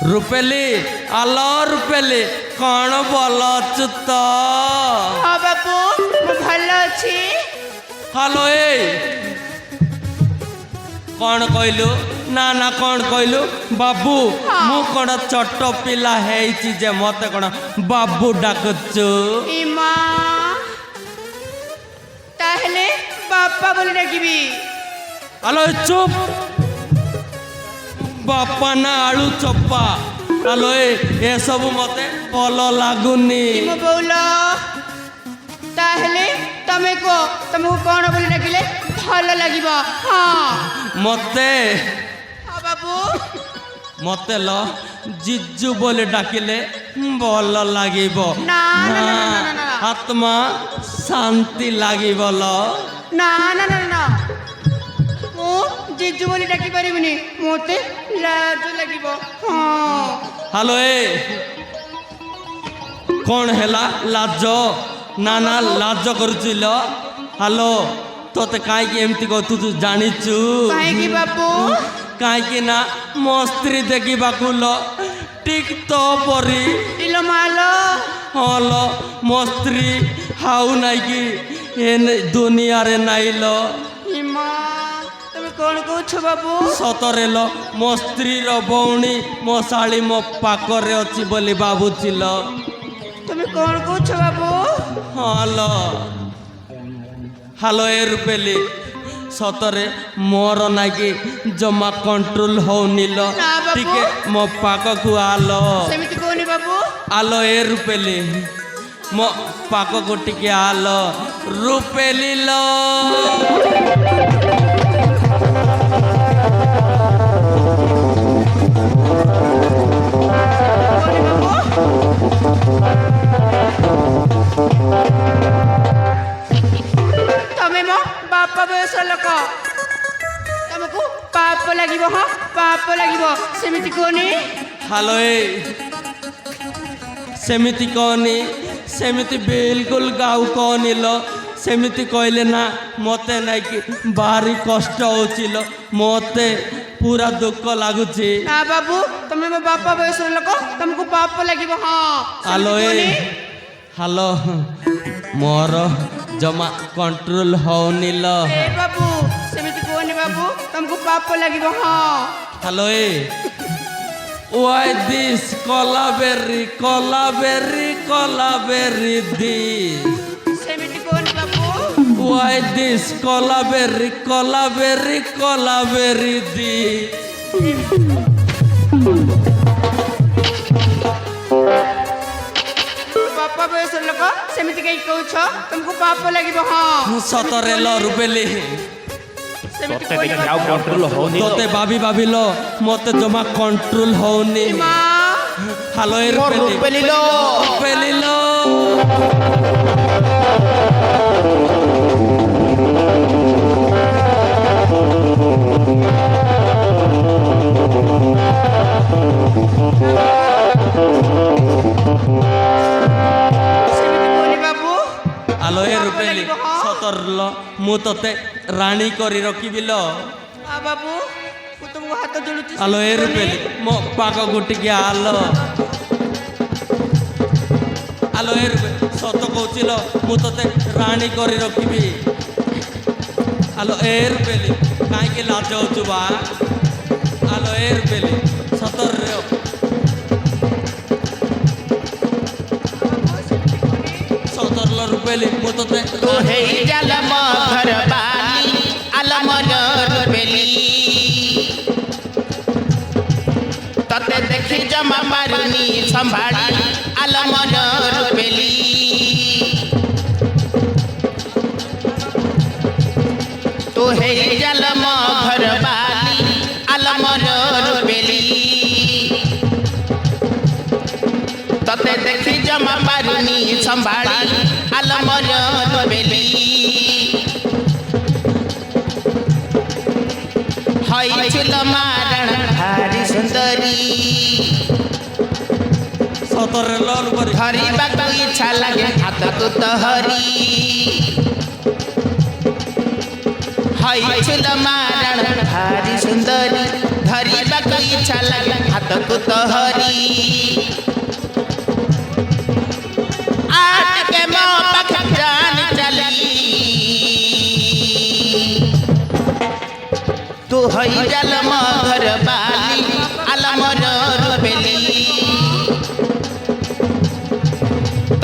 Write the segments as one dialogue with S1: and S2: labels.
S1: রূপেলি আলো রূপেলি কଣ বল অছু তো?
S2: হ্যাঁ বাবু মু ভালো আছি।
S1: হ্যালো এই কଣ কইলু? না না কଣ কইলু? বাবু মু কଣ ছোট পিলা ହେଇছি যে মতে কଣ বাবু ডাকুଛୁ?
S2: ইমা তাহলে বাপ্পা বলে ডাকিবি?
S1: হ্যালো চুপ, বাপা না আলু চপ্পা। হ্যালো এসবু মতে ভাল লাগুনি।
S2: ইমো বউল তাহলে তুমি কো তোমাকে কোন বলে ডাকিলে ভালো লাগিব? হ্যাঁ
S1: মতে
S2: হ্যাঁ বাবু
S1: মতে ল জিজু বলে ডাকিলে ভাল লাগিব।
S2: না না না না না না
S1: আত্মা শান্তি লাগিব ল।
S2: না না না না মু জিজু বলে ডাকি পারিবিনি, মতে লাজ লাগিব। হ্যাঁ
S1: হ্যালো কଣ ହେଲା ଲାଜ? ନା ନା ଲାଜ କରୁছিল। ହ୍ୟାଲୋ ତୋତେ କାହିଁକି ଏମିତି କହୁ? ତୁ ଜାଣିଛୁ
S2: କାହିଁକି ବାବୁ?
S1: କାହିଁକି ନା ମୋ ସ୍ତ୍ରୀ ଦେଖିବାକୁ ଲ ଠିକ୍ ତୋ ପରି।
S2: ଇଲୋ ମାଲୋ
S1: ହଁ ଲ ମୋ ସ୍ତ୍ରୀ ହାଉ ନାଇକି ଏ ଦୁନିଆରେ ନାଇଁ ଲ।
S2: ଇମା তুমি কোন কହୁଛ বাবু?
S1: ସତରେ ଲ ମୋ ସ୍ତ୍ରୀର ଭଉଣୀ ମୋ ଶାଳୀ ମୋ ପାଖରେ ଅଛି ବୋଲି ଭାବୁছিল।
S2: তুমি কোন কହୁଛ বাবু?
S1: ହ୍ୟାଲୋ ହ୍ୟାଲୋ ରୂପେଲି ସତରେ ମୋର ନାଇକି ଜମା କଣ୍ଟ୍ରୋଲ ହଉନି ଲ।
S2: ନା ବାବୁ।
S1: ଟିକେ ମୋ ପାଖକୁ ଆଲ।
S2: ସେମିତି କହୁନି ବାବୁ।
S1: ଆଲୋ ରୂପେଲି ମୋ ପାଖକୁ ଟିକେ ଆଲ ରୂପେଲି ଲ।
S2: তুমি মো বাপা বয়স লোক, তোমাকে পাপ লাগিব। হ্যাঁ পাপ লাগিব, সেমিতি কହୁনি।
S1: ହ୍ୟାଲୋ ସେମିତି କହନି, ସେମିତି ବିଲକୁଲ ଗାଉ କହନି ଲ। ସେମିତି କହିଲେ ନା ମୋତେ ନାଇକି ଭାରି କଷ୍ଟ ହଉଛି ଲ, ମୋତେ ପୁରା ଦୁଃଖ ଲାଗୁଛି।
S2: না বাবু তুমি মো বাপা বয়স লোক, তোমাকে পাপ লাগিব। হ্যাঁ
S1: ହ୍ୟାଲୋ
S2: সেমিতি কହୁনি।
S1: ହ୍ୟାଲୋ ମୋର ଜମା କଣ୍ଟ୍ରୋଲ ହଉନି ଲ।
S2: এ বাবু সেমিতি কହୁনি বাবু, তোমাকে পাপ লাগিব। হ্যাঁ
S1: hello why this kolaveri kolaveri kolaveri this
S2: সেমিতি কহুনি বাবু।
S1: Why this kolaveri kolaveri kolaveri this.
S2: বাপা বয়স লোক সেমিতি কাই কହୁଛ, তোমাকে পাপ লাগিব। হ্যাঁ
S1: সতরে ল রূপেলি
S2: সেমিতি
S3: তোতে
S2: কহুনি
S3: ଟିକେ ଆଉ
S2: বাবু।
S3: କଣ୍ଟ୍ରୋଲ ହଉନି
S1: তোতে ভাবি ভাবিল মতে জমা কন্ট্রোল হউনি।
S2: মা
S1: হ্যালো রূপেলি
S3: পেলিଲ
S1: রূপেলি ল।
S2: সেমিতি কহুনি বাবু।
S1: হ্যালো রূপেলি সতর ল মু তোতে রানী করি রখিবি ল।
S2: বাবু মু তোমাকে হাত যোড়ুছি।
S1: হ্যালো রূপেলি ମୋ ପାଖକୁ ଟିକେ ଆଲ। ହ୍ୟାଲୋ ସତ କହୁଛି ଲ ମୁଁ ତୋତେ ରାଣୀ କରି ରଖିବି। ହ୍ୟାଲୋ ରୂପେଲି କାହିଁକି ଲାଜ ହଉଛୁ ବା? ହ୍ୟାଲୋ ରୂପେଲି ସତରେ ସତର ଲ ରୂପେଲି ମୁଁ ତୋତେ
S4: तो हे जलम घर बाली अलमर बेली तते देखी जमा मारनी संभाली अलमर बेली तो हे जलम घर बाली अलमर बेली तते देखी जमा मारनी संभाली अलमर बेली हई चुल मारण भारी सुंदरी
S1: ସତରେ ଲ ରୂପେଲି
S4: ଧରିବାକୁ ଇଚ୍ଛା ଲାଗେ ହାତକୁ ତହରି ହଇ ଚୁଲ ମାରଣ ଭାରି ସୁନ୍ଦରୀ ଧରିବାକୁ ଇଚ୍ଛା ଲାଗେ ହାତ हाथ को तहरी आज के माँ पख जान चली तू हई जल घर बाली अलमर रूपेली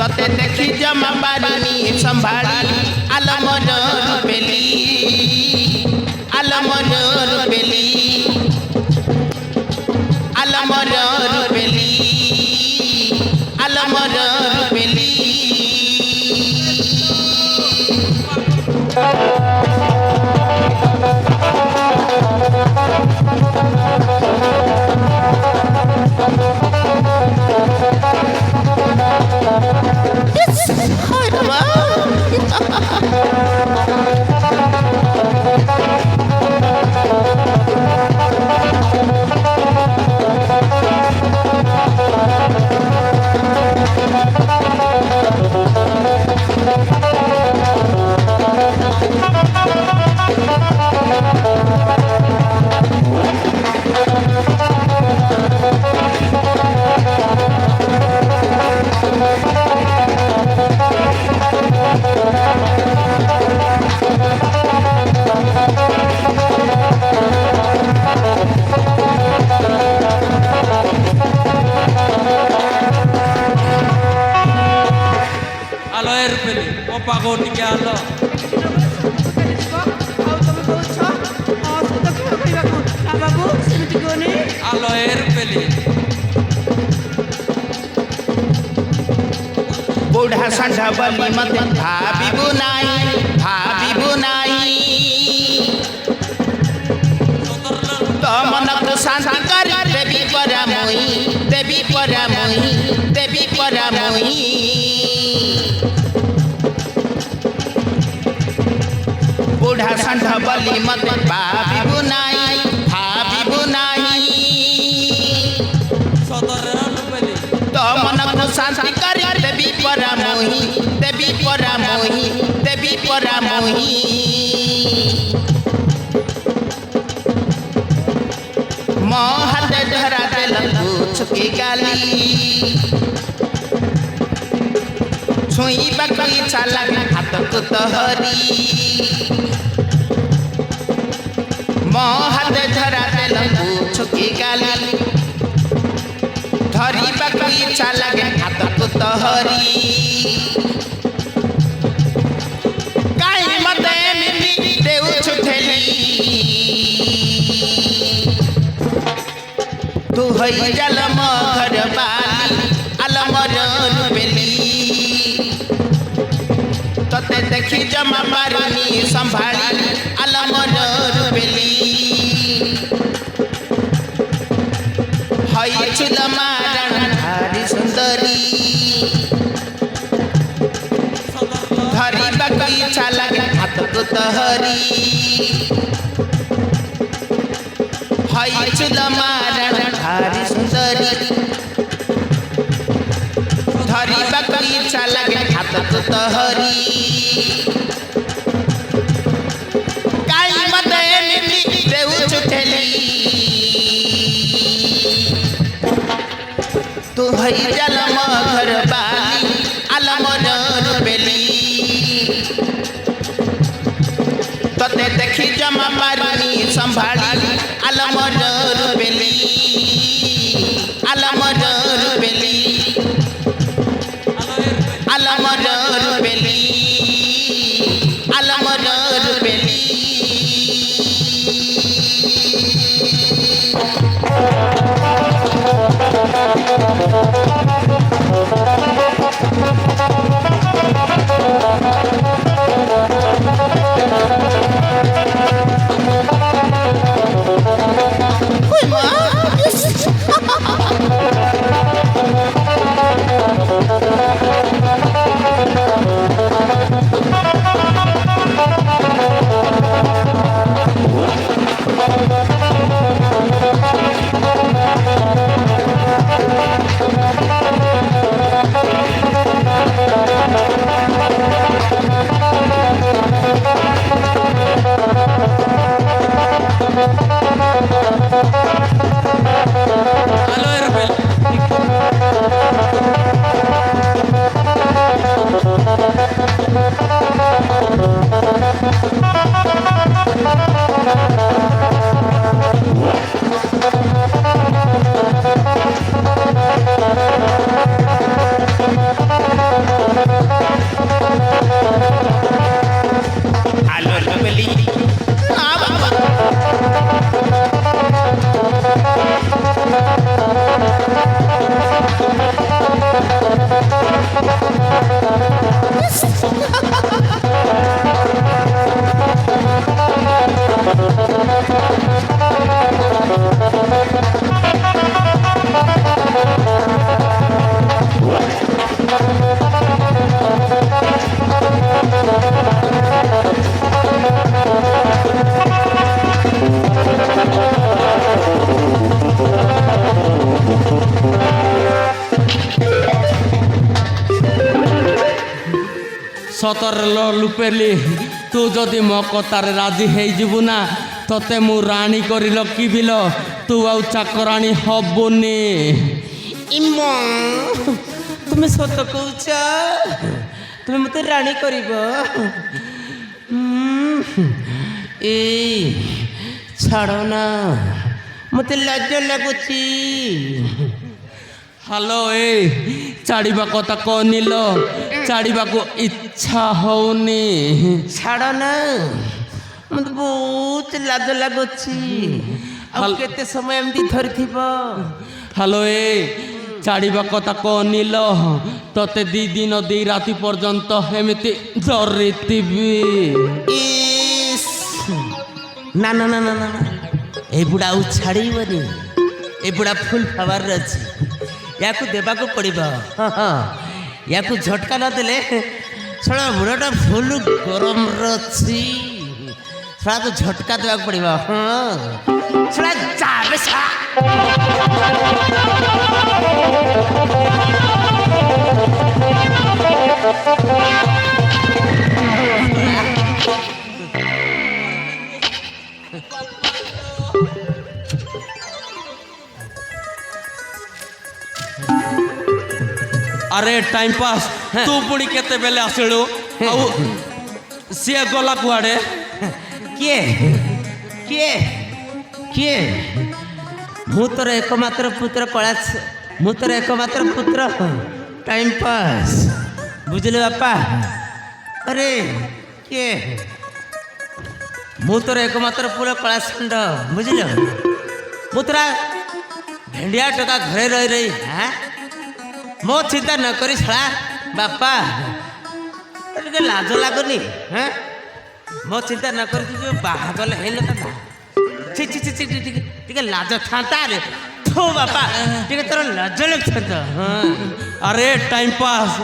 S4: तते देखी जमा बानी संभाली अलमर रूपेली अलमर रूपेली अलमर रूपेली अलमर रूपेली
S1: ଆଲୋ ଏ ରୂପେଲି ମୋ ପାଖକୁ ଟିକେ ଆଲୋ।
S2: ଆଉ ତମେ କହୁଛ ମୋ ସହିତ ଖେଳ କରିବାକୁ ନା ବାବୁ ସେମିତି କୁହନି।
S1: ଆଲୋ ଏ ରୂପେଲି
S4: बुढ़ा षंढ बलि मत भाविबु नाही तो मनक शांति कर देवी परामोही देवी परामोही देवी परामोही बुढ़ा षंढ बलि मत भाविबु नाही
S1: ସଦର ରୂପେଲି
S4: तो मनक शांति कर देवी परामोही देवी परामोही देवी परामोही मो हाथ धरा देल छुकी गाली छुई बाकी चाला हाथ को तहरी मो हाथ धरा देल छुकी गाली धरी बाकी चाला हाथ को तहरी काई मते मिली देउ छुठेली तू हई जल घर बाली अलमर रूपेली तते देखी जमा पारुनी संभाली अलमर रूपेली हई चुल मारण भारी सुंदरी धरी बाकी चाला हाथ को तहरी हई चुल मारण भारी सुंदरी धरी बाकी चाला हाथ को तहरी काई मते मिली देउ छुठेली तू हई जल घर बाली अलमर रूपेली तते देखी जमा पारुनी संभाली अलमर रूपेली अलमर रूपेली अलमर रूपेली अलमर रूपेली
S1: ସତରେ ଲୋ ଲୁପେଲି ତୁ ଯଦି ମୋ କଥାରେ ରାଜି ହେଇଯିବୁ ନା ତତେ ମୁଁ ରାଣୀ କରି ରଖିବି ଲୋ ତୁ ଆଉ ଚାକରାଣୀ ହବୁନି।
S4: ଇମା তুমি সত কৌছ তুমি মতো রানী করিব এই ছাড় না মতে লাজ লাগুছি।
S1: ହ୍ୟାଲୋ ଏ ଛାଡ଼ିବା କଥା କହନିଲ ଛାଡ଼ିବାକୁ ଇଚ୍ଛା ହଉନି।
S4: ছাড় না মতে বহুত লাজ লাগুছি। ଆଉ କେତେ ସମୟ ଏମିତି ଧରିଥିବ?
S1: ହ୍ୟାଲୋ ଏ ଛାଡ଼ିବା କଥା କହନିଲ ତତେ 2 ଦିନ 2 ରାତି ପର୍ଯ୍ୟନ୍ତ ଏମିତି ଧରିଥିବି।
S4: ଇସ୍ ନା ନା ନା ନା ନା এই বুড়া ଆଉ ଛାଡ଼ିବନି। এই ବୁড়ା ফুল ଫାୱାରରେ ଅଛି। ୟାକୁ ଦେବାକୁ ପଡ଼ିବ। ହଁ ହଁ ୟାକୁ ଝଟକା ନ ଦେଲେ ଶଳା ବୁଢ଼ାଟା ଫୁଲ ଗରମରେ ଅଛି। ଶଳାକୁ ଝଟକା ଦେବାକୁ ପଡ଼ିବ। ହଁ ଶଳା ଯାବେ ଶଳା।
S1: ଆରେ ଟାଇମ୍ ପାସ୍ ତୁ ପୁଣି କେତେବେଳେ ଆସିଲୁ ଆଉ ସିଏ ଗଲା କୁଆଡ଼େ?
S4: କିଏ କିଏ କିଏ? ମୁଁ ତୋର ଏକମାତ୍ର ପୁତ୍ର କୈଳାସ। ମୁଁ ତୋର ଏକମାତ୍ର ପୁତ୍ର ଟାଇମ୍ ପାସ୍। ବୁଝିଲେ ବାପା? ଆରେ କିଏ? ମୁଁ ତୋର ଏକମାତ୍ର ପୁତ୍ର କୈଳାସ ଖଣ୍ଡ। ବୁଝିଲ? ମୁଁ ତୋର ଭେଣ୍ଡିଆ ଟୋକା ଘରେ ରହି ରହି ମୋ ଚିନ୍ତା ନ କରି ଶଳା ବାପା ଟିକେ ଲାଜ ଲାଗୁନି? ମୋ ଚିନ୍ତା ନ କରି ତୁ ଯେଉଁ ବାହା ଗଲେ ହେଇନଥାନ୍ତା? ଛି ଛି ଛି ଛି ଟିକେ ଲାଜ ଥାନ୍ତା ରେ। ଥୁ ବାପା ଟିକେ ତୋର ଲାଜ ଲାଗିଥାନ୍ତା।
S1: ଆରେ ଟାଇମ୍ ପାସ୍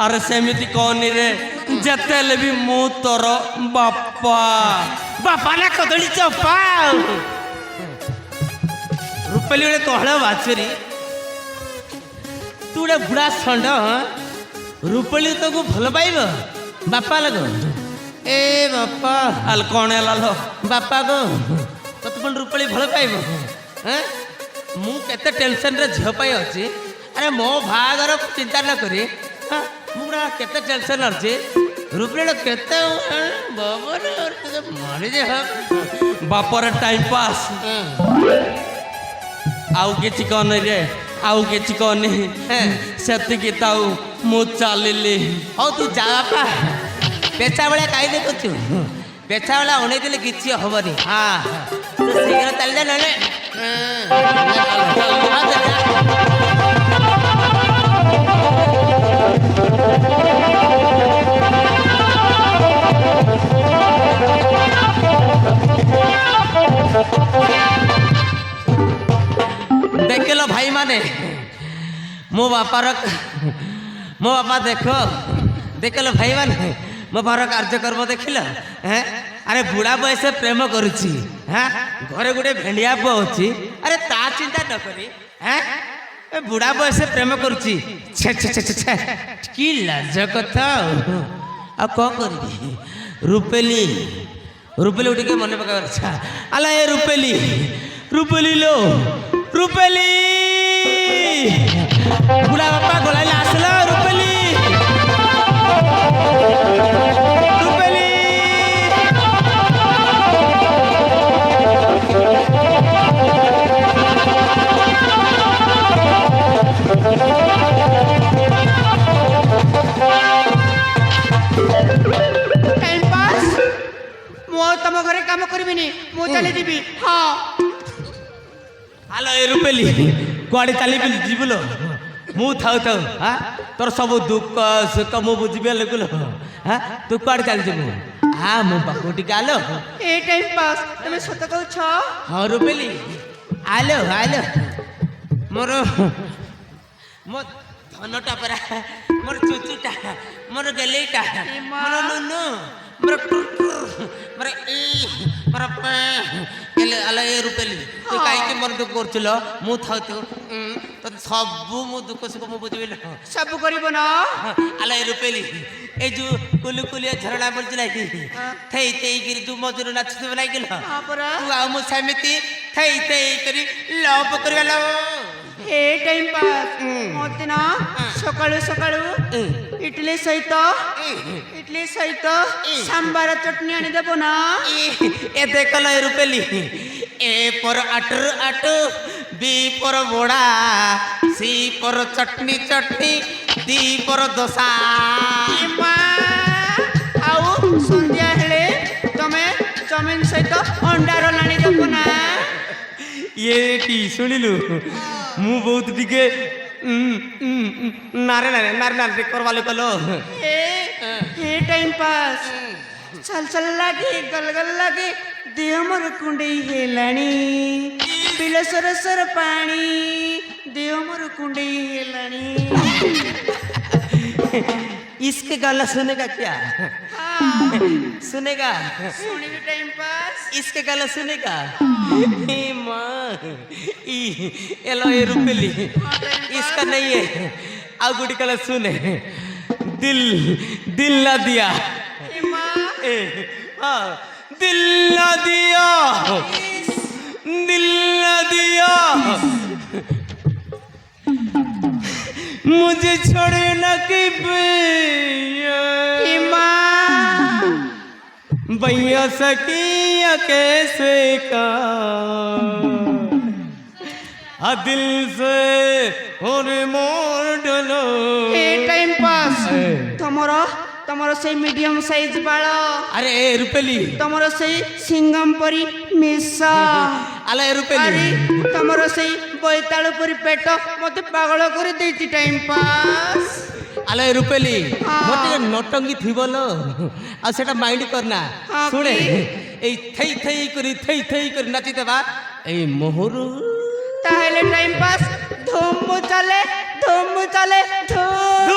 S1: ଆରେ ସେମିତି କହନି ରେ ଯେତେ ହେଲେ ବି ମୁଁ ତୋର ବାପା।
S4: ବାପା ନା କଦଳୀ ଚପା। ରୂପାଲି ଗୋଟେ କହଳ ବାଛୁରୀ ତୁ ଗୋଟେ ବୁଢ଼ା ଷଣ୍ଢ ରୂପାଲି ତୋକୁ ଭଲ ପାଇବ? ବାପା ଲୋକ ଏ ବାପା
S1: ଆଲ କ'ଣ ହେଲା ଲୋ?
S4: ବାପା ଗୋ ତୋତେ ପୁଣି ରୂପାଳି ଭଲ ପାଇବ? ମୁଁ କେତେ ଟେନସନ୍ରେ ଝିଅ ପାଇଁ ଅଛି। ଆରେ ମୋ ବାହାଘର ଚିନ୍ତା ନ କରି ମୁଁ ପୁରା କେତେ ଟେନସନ୍ ଅଛି। ରୂପାଳି କେତେ ମରିଯେ
S1: ବାପରେ ଟାଇମ୍ ପାସ୍ ଆଉ କିଛି କହନି ରେ ଆଉ କିଛି କହନି ସେତିକି ଥାଉ ମୁଁ ଚାଲିଲି।
S4: ହଉ ତୁ ଯା ବାପା। ପେଚା ଭଳିଆ କାହିଁ ଦେଖୁଛୁ? ପେଚା ଭଳିଆ ଅନେଇ ଦେଲେ କିଛି ହବନି। ହଁ ତୁ ଶୀଘ୍ର ଚାଲିଯା ନହେଲେ ଦେଖିଲ ଭାଇ ମାନେ ମୋ ବାପାର ମୋ ବାପା ଦେଖିଲ ଭାଇ ମାନେ ମୋ ବାପାର କାର୍ଯ୍ୟକ୍ରମ ଦେଖିଲ। ଆରେ ବୁଢ଼ା ବୟସ ପ୍ରେମ କରୁଛି। ଘରେ ଗୋଟେ ଭେଣ୍ଡିଆ ପୁଅ ଅଛି। ଆରେ ତା ଚିନ୍ତା ନ କରି ଏ ବୁଢ଼ା ବୟସ ପ୍ରେମ କରୁଛି। ଛେ ଛେ ଛେ ଛେ କି ଲାଜ କଥା। ଆଉ କ'ଣ କରିବି? ରୂପେଲି ଟିକେ ମନେ ପକାଇବାର ଇଚ୍ଛା। ଆଲା ଏ ରୂପେଲି ଲୋ ରୂପେଲି ବୁଢ଼ା ବାପା ଗୋଳାଇଲେ ଆସିଲା। ରୂପେଲି
S2: ଟାଇମ୍ ପାସ୍ ମୁଁ ତମ ଘରେ କାମ କରିବିନି। ମୁଁ ଚାଲିଯିବି। ହଁ
S4: ହ୍ୟାଲୋ ଏ ରୂପେଲି କୁଆଡ଼େ ଚାଲିବି ଯିବୁଲ? ମୁଁ ଥାଉ ତୋର ସବୁ ଦୁଃଖ ସୁଖ ମୁଁ ବୁଝିବି ଲୋକଲ। ତୁ କୁଆଡ଼େ ଚାଲିଯିବୁ? ମୋ ପାଖକୁ ଟିକେ ଆଲୋ।
S2: ଏ ଟାଇମ୍ ପାସ୍ ତମେ ସତ କହୁଛ?
S4: ହଁ ରୂପେଲି ଆଲୋ ମୋର ଧନଟା ପରା ମୋର ଚୁଚୁଟା ମୋର ଗେଲେଇଟା ମୋର ନୁନୁ ମୋର ମୋର আলো এ রূপেলি তুই কাইকে মন দুঃখ করছিল মু থাও তো তোর সবু মু দুঃখ সুখ মু বুঝিবিল
S2: ସବୁ କରିବ ନା
S4: আলো এ রূপেলি এই যে কুলুকুলিয়া ঝরଣା বলছি নাকি থেই থেই করে তু মজুর নাচুଥିବ ନାଇଁ
S2: ହଁ ପରା
S4: ତୁ ଆଉ ମୁଁ ସେମିତି থেই থেই କରି ଲଭ କରିଗଲ
S2: ଏ ଟାଇମ୍ ପାସ୍ ମତେ ନା ସକାଳୁ ସକାଳୁ ଇଟଲି ସହିତ ସାମ୍ବାର ଚଟଣି ଆଣିଦେବ ନା
S4: এ দেখল এ রূপেলি এ পর আটর আটু বি পর বড়া সি পর চটনি চটনি দি পর দোসা
S2: ଏ ମା ଆଉ ସନ୍ଧ୍ୟା ହେଲେ ତମେ ଚମିନ ସହିତ ଅଣ୍ଡା ରୋଲ ଆଣିଦେବ ନା
S4: ଏଠି ଶୁଣିଲୁ ମୁଁ ବହୁତ ଟିକେ ନାରେ ନାରେ ନାରେ ନାରେ କରବା ଲୋକ
S2: ଏ ଟାଇମ୍ ପାସ୍ ଚାଲ ଲାଗେ ଗଲ ଲାଗେ ଦେହ ମୋର କୁଣ୍ଡେଇ ହେଲାଣି ପିଲ ସରସର ପାଣି ଦେହ ମୋର କୁଣ୍ଡେଇ ହେଲାଣି
S4: इसके गाना सुनेगा क्या सुनेगा
S2: ଶୁଣିବି ଟାଇମ୍ ପାସ୍
S4: इसके गाना सुनेगा हे माँ एलो ये रुपेली इसका नहीं है आओ गुड़ी कला सुने दिल दिल ना दिया
S2: ଏ ମା
S4: हाँ दिल ना दिया दिल ना दिया मुझे छोड़े ना कि
S2: ଏ ମା
S4: भैया सकिया कैसे का दिल से और मोर डलो
S2: ଏ ଟାଇମ୍ ପାସ୍ ତମର ସେଇ ମିଡିୟମ ସାଇଜ ବାଳ
S4: अरे रुपेली
S2: ତମର ସେଇ ସିଙ୍ଗମ ପରି ମିଶା
S4: अले
S2: ଆରେ
S4: रुपेली
S2: ତମର ସେଇ ବୋଇତାଳୁ ପରି ପେଟ ମତେ ପାଗଳ କରି ଦେଇଛି ଟାଇମ୍ ପାସ୍
S4: अले रुपेली
S2: हाँ।
S4: मते नटंगी थिबलो आ सेटा माइंड करना
S2: हाँ
S4: सुने
S2: की?
S4: ए थई थई करी नाची देबा ए मोहरु
S2: ତାହେଲେ ଟାଇମ୍ ପାସ୍ ଧୁମ୍ ଚାଲେ ଧୁମ୍